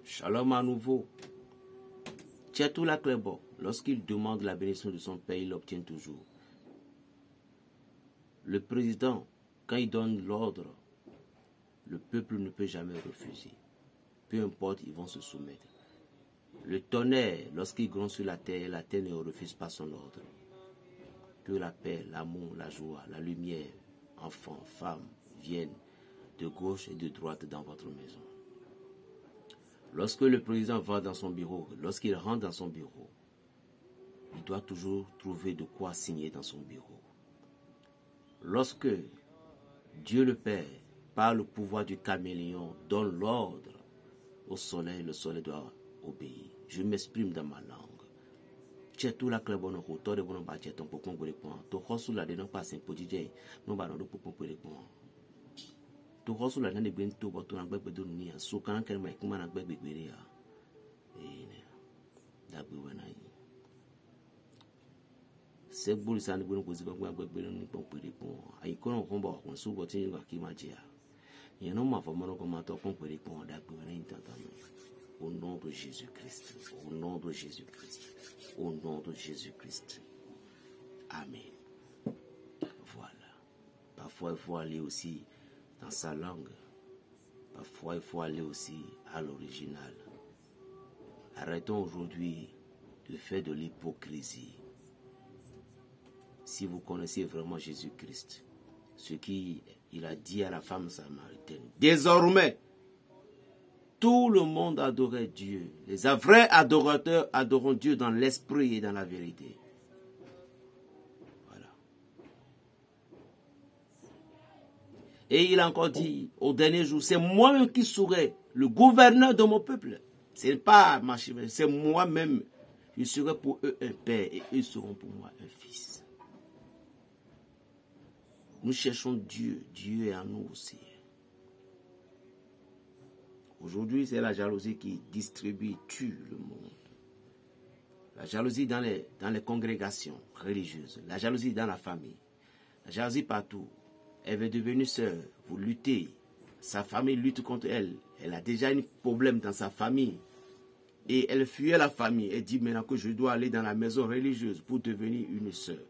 Shalom à nouveau. Tchetou la Clébo, lorsqu'il demande la bénédiction de son père, il l'obtient toujours. Le président, quand il donne l'ordre, le peuple ne peut jamais refuser. Peu importe, ils vont se soumettre. Le tonnerre, lorsqu'il gronde sur la terre ne refuse pas son ordre. Que la paix, l'amour, la joie, la lumière, enfants, femmes, viennent de gauche et de droite dans votre maison. Lorsque le président va dans son bureau, lorsqu'il rentre dans son bureau, il doit toujours trouver de quoi signer dans son bureau. Lorsque Dieu le Père, par le pouvoir du caméléon, donne l'ordre au soleil, le soleil doit obéir. Je m'exprime dans ma langue. Tchetou la clebono roto de bono ba tcheton pokon gole pon. To khosu la de no pa sen podije no ba no pokon pele pon. To khosu la ne ben to boto na gbegbe do ni so kan kel mai kuma na gbegbe gbere ya. Ne. Da gbe wana yi. Se bul san bono ko ziba gbegbe no ni pon pele pon. Ai kono ko ba ko su botin ga ki ma je ya. Yen no ma fa mono ko ma to pon pele pon da gbe wana yi tata. Au nom de Jésus-Christ. Au nom de Jésus-Christ. Au nom de Jésus-Christ. Amen. Voilà. Parfois, il faut aller aussi dans sa langue. Parfois, il faut aller aussi à l'original. Arrêtons aujourd'hui de faire de l'hypocrisie. Si vous connaissez vraiment Jésus-Christ, ce qu'il a dit à la femme samaritaine, désormais, tout le monde adorait Dieu. Les vrais adorateurs adorent Dieu dans l'esprit et dans la vérité. Voilà. Et il a encore dit au dernier jour, c'est moi-même qui serai le gouverneur de mon peuple. Ce n'est pas ma chimère, c'est moi-même. Je serai pour eux un père et eux seront pour moi un fils. Nous cherchons Dieu. Dieu est en nous aussi. Aujourd'hui, c'est la jalousie qui distribue et tue le monde. La jalousie dans les congrégations religieuses. La jalousie dans la famille. La jalousie partout. Elle est devenue sœur. Vous luttez. Sa famille lutte contre elle. Elle a déjà un problème dans sa famille. Et elle fuyait la famille. Elle dit maintenant que je dois aller dans la maison religieuse pour devenir une sœur.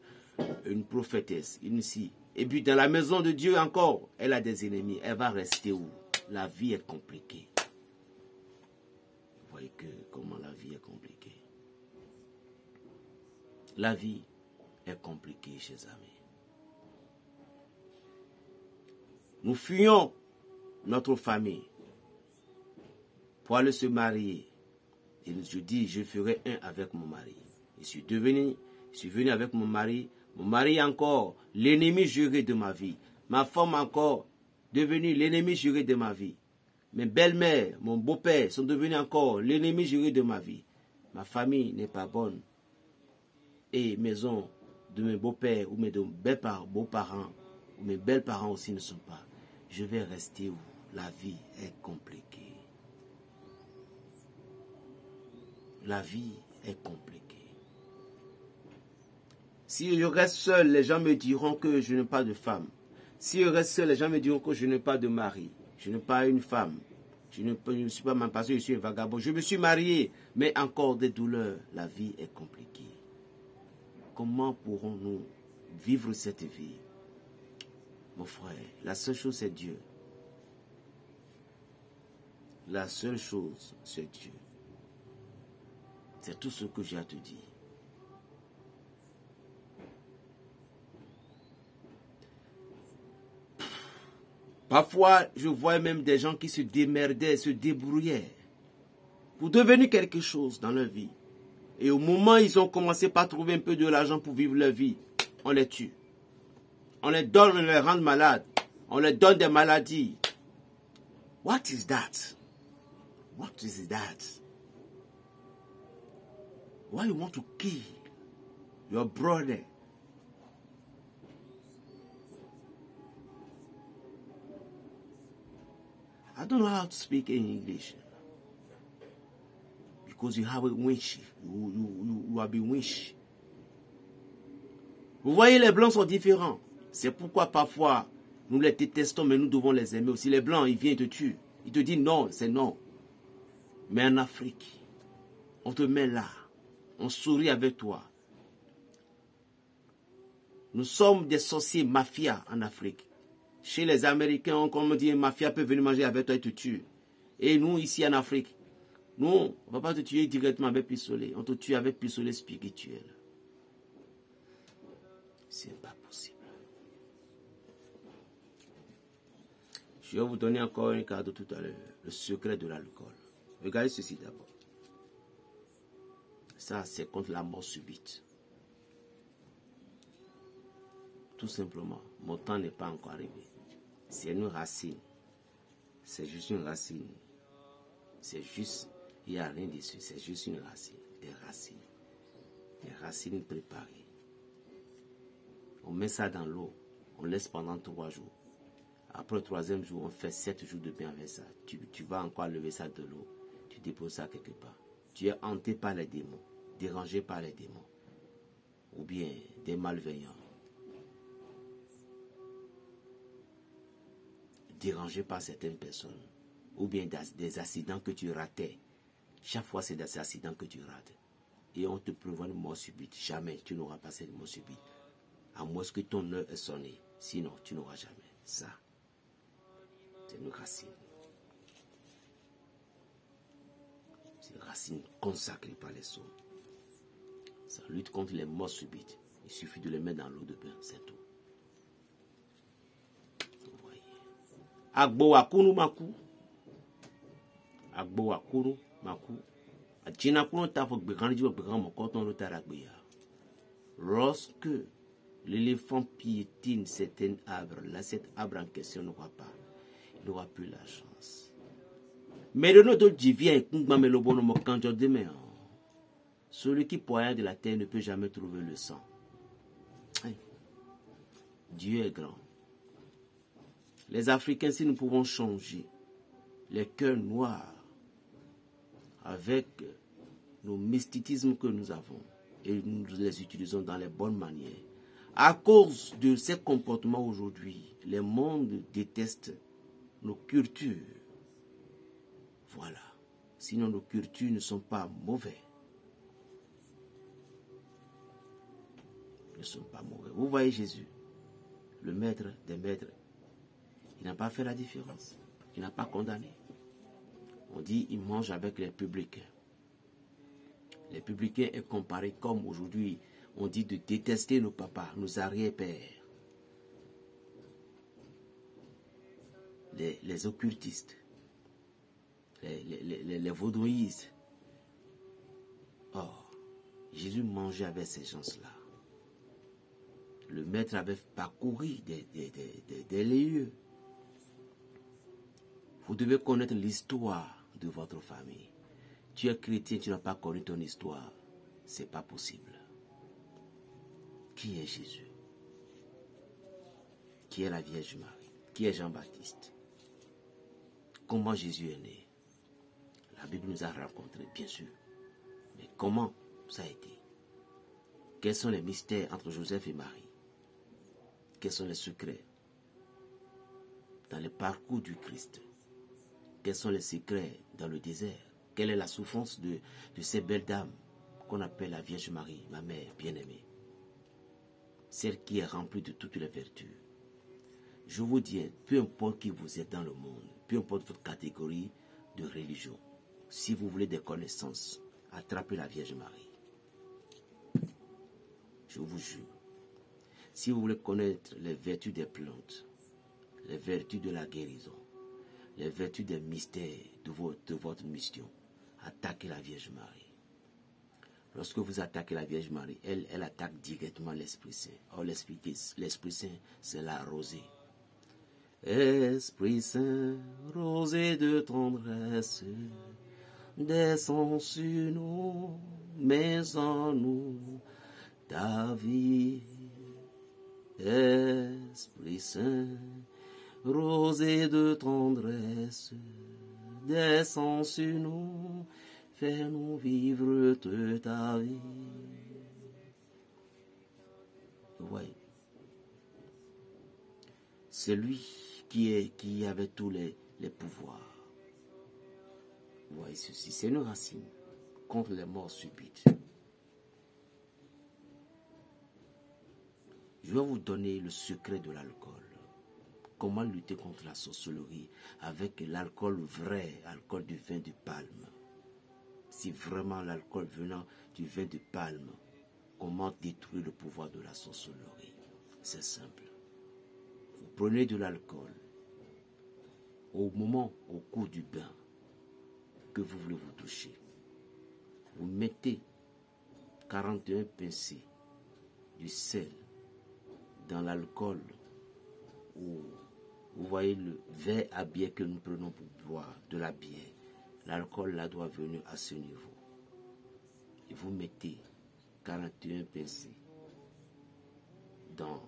Une prophétesse. Une si. Et puis dans la maison de Dieu encore, elle a des ennemis. Elle va rester où? La vie est compliquée. Vous voyez comment la vie est compliquée. La vie est compliquée, chers amis. Nous fuyons notre famille pour aller se marier. Et je dis, je ferai un avec mon mari. Je suis venu avec mon mari encore, l'ennemi juré de ma vie. Ma femme encore, devenue l'ennemi juré de ma vie. Mes belles-mères, mon beau-père sont devenus encore l'ennemi juré de ma vie. Ma famille n'est pas bonne. Et maison de mes beaux-pères ou mes beaux-parents ou mes belles-parents aussi ne sont pas. Je vais rester où? La vie est compliquée. La vie est compliquée. Si je reste seul, les gens me diront que je n'ai pas de femme. Si je reste seul, les gens me diront que je n'ai pas de mari. Je n'ai pas une femme. Je ne suis pas man parce que je suis un vagabond. Je me suis marié, mais encore des douleurs. La vie est compliquée. Comment pourrons-nous vivre cette vie? Mon frère, la seule chose c'est Dieu. La seule chose c'est Dieu. C'est tout ce que j'ai à te dire. Parfois, je vois même des gens qui se démerdaient, se débrouillaient pour devenir quelque chose dans leur vie. Et au moment où ils ont commencé par trouver un peu de l'argent pour vivre leur vie, on les tue. On les donne, on les rend malades. On les donne des maladies. What is that? What is that? Why you want to kill your brother? I don't know how to speak in English. Because you have a winch. You have a winch. Vous voyez, les blancs sont différents. C'est pourquoi parfois, nous les détestons, mais nous devons les aimer aussi. Les blancs, ils viennent te tuer. Ils te disent non, c'est non. Mais en Afrique, on te met là, on sourit avec toi. Nous sommes des sorciers mafia en Afrique. Chez les Américains, comme on dit, une mafia peut venir manger avec toi et te tuer. Et nous, ici en Afrique, nous, on ne va pas te tuer directement avec pistolet. On te tue avec pistolet spirituel. C'est pas possible. Je vais vous donner encore un cadeau tout à l'heure. Le secret de l'alcool. Regardez ceci d'abord. Ça, c'est contre la mort subite. Tout simplement, mon temps n'est pas encore arrivé. C'est une racine. C'est juste une racine. C'est juste, il n'y a rien dessus. C'est juste une racine. Des racines. Des racines préparées. On met ça dans l'eau. On laisse pendant 3 jours. Après le 3e jour, on fait 7 jours de bain avec ça. Tu vas encore lever ça de l'eau. Tu déposes ça quelque part. Tu es hanté par les démons. Dérangé par les démons. Ou bien des malveillants. Dérangé par certaines personnes, ou bien des accidents que tu ratais. Chaque fois, c'est des accidents que tu rates. Et on te prévoit une mort subite. Jamais tu n'auras pas cette mort subite. À moins que ton heure est sonnée. Sinon, tu n'auras jamais. Ça, c'est une racine. C'est une racine consacrée par les hommes. Ça lutte contre les morts subites. Il suffit de les mettre dans l'eau de bain, c'est tout. Agbo wakunu maku. Agbo wakunu maku. Achina kuno tafo bekanji wa bekan mokoton lo taragbeya. Lorsque l'éléphant piétine certains arbres, là cet arbre en question n'aura pas. Il n'aura plus la chance. Mais de notre divin et kungba melobono mokanjo demain. Celui qui poignarde de la terre ne peut jamais trouver le sang. Dieu est grand. Les Africains, si nous pouvons changer les cœurs noirs avec nos mysticismes que nous avons et nous les utilisons dans les bonnes manières, à cause de ces comportements aujourd'hui, les mondes détestent nos cultures. Voilà. Sinon, nos cultures ne sont pas mauvaises. Ne sont pas mauvais. Vous voyez Jésus, le maître des maîtres. Il n'a pas fait la différence. Il n'a pas condamné. On dit il mange avec les publicains. Les publicains est comparé comme aujourd'hui on dit de détester nos papas, nos arrière-pères. Les occultistes. Les vaudouillistes. Or, Jésus mangeait avec ces gens-là. Le maître avait parcouru des lieux. Vous devez connaître l'histoire de votre famille. Tu es chrétien, tu n'as pas connu ton histoire. Ce n'est pas possible. Qui est Jésus? Qui est la Vierge Marie? Qui est Jean-Baptiste? Comment Jésus est né? La Bible nous a rencontrés, bien sûr. Mais comment ça a été? Quels sont les mystères entre Joseph et Marie? Quels sont les secrets dans le parcours du Christ? Quels sont les secrets dans le désert? Quelle est la souffrance de ces belles dames qu'on appelle la Vierge Marie, ma mère bien-aimée? Celle qui est remplie de toutes les vertus. Je vous dis, peu importe qui vous êtes dans le monde, peu importe votre catégorie de religion, si vous voulez des connaissances, attrapez la Vierge Marie. Je vous jure. Si vous voulez connaître les vertus des plantes, les vertus de la guérison, les vertus des mystères de votre mission, attaquez la Vierge Marie. Lorsque vous attaquez la Vierge Marie, elle attaque directement l'Esprit Saint. Or, l'Esprit Saint, c'est la rosée. Esprit Saint, rosée de tendresse, descends sur nous, mets en nous ta vie. Esprit Saint, rosée de tendresse, descends sur nous, fais-nous vivre toute ta vie. Vous voyez, c'est lui qui avait tous les pouvoirs. Voyez ceci, c'est une racine contre les morts subites. Je vais vous donner le secret de l'alcool. Comment lutter contre la sorcellerie avec l'alcool vrai, alcool du vin de palme. Si vraiment l'alcool venant du vin de palme, comment détruire le pouvoir de la sorcellerie? C'est simple. Vous prenez de l'alcool au cours du bain, que vous voulez vous toucher. Vous mettez 41 pincées du sel dans l'alcool, ou vous voyez le verre à bière que nous prenons pour boire de la bière. L'alcool là doit venir à ce niveau. Et vous mettez 41 pincées dans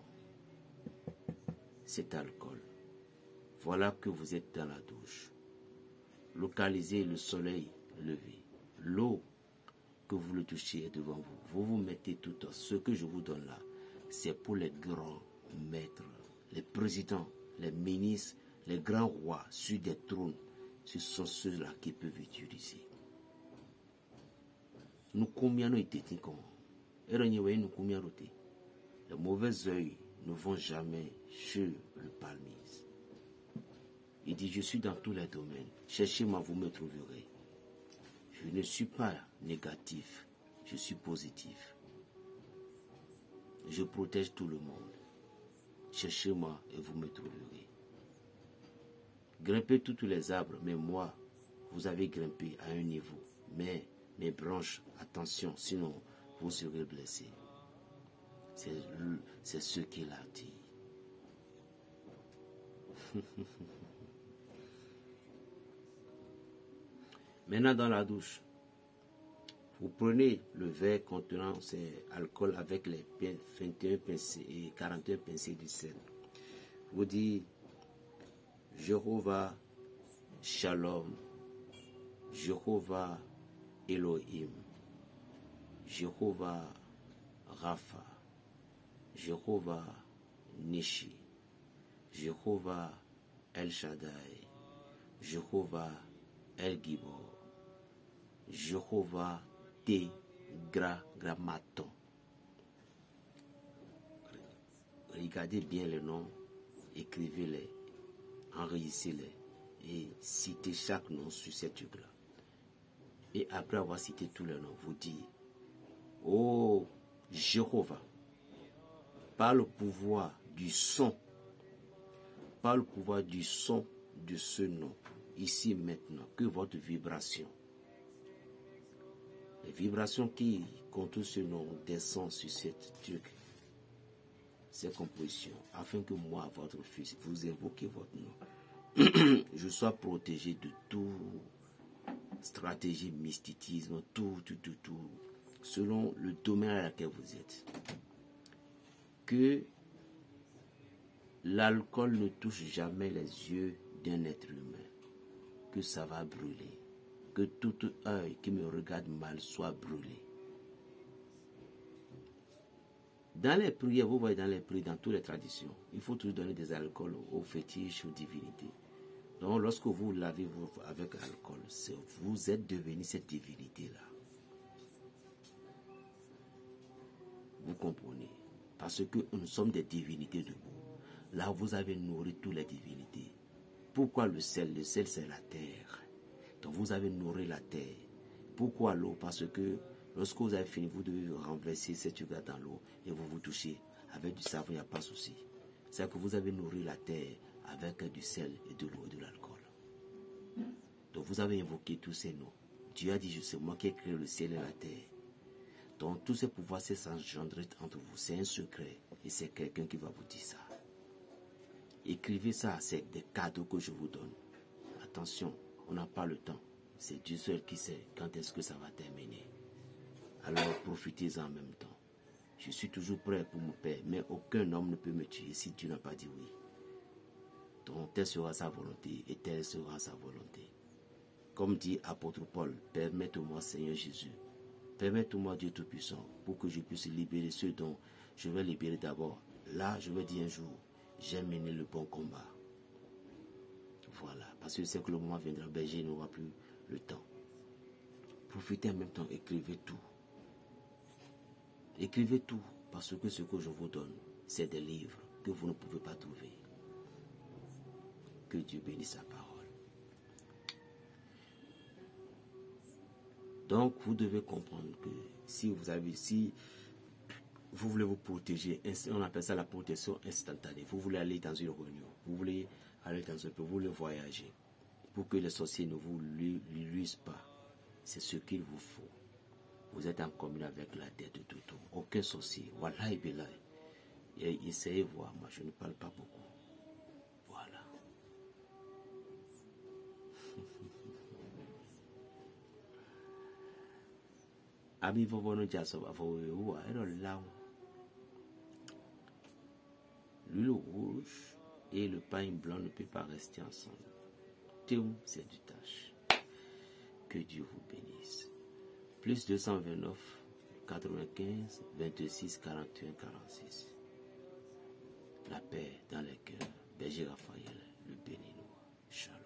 cet alcool. Voilà que vous êtes dans la douche. Localisez le soleil levé. L'eau que vous le touchez est devant vous. Vous vous mettez tout. Ce que je vous donne là, c'est pour les grands maîtres, les présidents, les ministres, les grands rois sur des trônes. Ce sont ceux-là qui peuvent utiliser. Nous combien nous étions les mauvais œils ne vont jamais chez le palmiste. Il dit, je suis dans tous les domaines. Cherchez-moi, vous me trouverez. Je ne suis pas négatif, je suis positif. Je protège tout le monde. Cherchez-moi et vous me trouverez. Grimpez tous les arbres, mais moi, vous avez grimpé à un niveau. Mais mes branches, attention, sinon vous serez blessés. C'est ce qu'il a dit. Maintenant dans la douche, vous prenez le verre contenant ces alcools avec les 21 pincées et 41 pincées du sel. Vous dites Jéhovah Shalom, Jéhovah Elohim, Jéhovah Rapha, Jéhovah Nishi, Jéhovah El Shaddai, Jéhovah El Gibor, Jéhovah Tegramaton. Regardez bien les noms, écrivez-les, enregistrez-les et citez chaque nom sur cette truc-là. Et après avoir cité tous les noms, vous dites, oh Jéhovah, par le pouvoir du son, par le pouvoir du son de ce nom, ici maintenant, que votre vibration, les vibrations qui contournent ce nom descendent sur cette truc, ces compositions, afin que moi, votre fils, vous évoquez votre nom, je sois protégé de tout stratégie, mysticisme, tout, selon le domaine à laquelle vous êtes. Que l'alcool ne touche jamais les yeux d'un être humain, que ça va brûler, que tout œil qui me regarde mal soit brûlé. Dans les prières, vous voyez dans les prières, dans toutes les traditions, il faut toujours donner des alcools aux fétiches, aux divinités. Donc lorsque vous lavez avec l'alcool, vous êtes devenu cette divinité-là. Vous comprenez? Parce que nous sommes des divinités debout. Là, vous avez nourri toutes les divinités. Pourquoi le sel? Le sel, c'est la terre. Donc vous avez nourri la terre. Pourquoi l'eau? Parce que lorsque vous avez fini, vous devez renverser cette sugar dans l'eau et vous vous touchez. Avec du savon, il n'y a pas de souci. C'est que vous avez nourri la terre avec du sel et de l'eau et de l'alcool. Donc vous avez invoqué tous ces noms. Dieu a dit, je sais moi qui ai créé le ciel et la terre. Donc tous ces pouvoirs s'engendrent entre vous. C'est un secret et c'est quelqu'un qui va vous dire ça. Écrivez ça, c'est des cadeaux que je vous donne. Attention, on n'a pas le temps. C'est Dieu seul qui sait quand est-ce que ça va terminer. Alors profitez-en en même temps. Je suis toujours prêt pour mon Père, mais aucun homme ne peut me tuer si Dieu n'a pas dit oui. Donc telle sera sa volonté et telle sera sa volonté. Comme dit apôtre Paul, permette-moi Seigneur Jésus, permette-moi Dieu Tout-Puissant, pour que je puisse libérer ceux dont je vais libérer d'abord. Là, je vais dire un jour, j'ai mené le bon combat. Voilà, parce que c'est que le moment viendra, berger n'aura plus le temps. profitez en même temps, écrivez tout. Écrivez tout, parce que ce que je vous donne, c'est des livres que vous ne pouvez pas trouver. Que Dieu bénisse sa parole. Donc, vous devez comprendre que si vous voulez vous protéger, on appelle ça la protection instantanée. Vous voulez aller dans une réunion, vous voulez aller dans un peu, vous voulez voyager, pour que les sorciers ne vous luisent pas. C'est ce qu'il vous faut. Vous êtes en communion avec la tête de tout. Aucun sorcier. Wallahi billahi. Et essayez de voir, moi je ne parle pas beaucoup. Voilà. Ami vovono jaso avoue alors là. L'huile rouge et le pain blanc ne peuvent pas rester ensemble. Théum, c'est du tâche. Que Dieu vous bénisse. Plus 229, 95, 26, 41, 46. La paix dans les cœurs. Berger Raphaël, le béni nous. Shalom.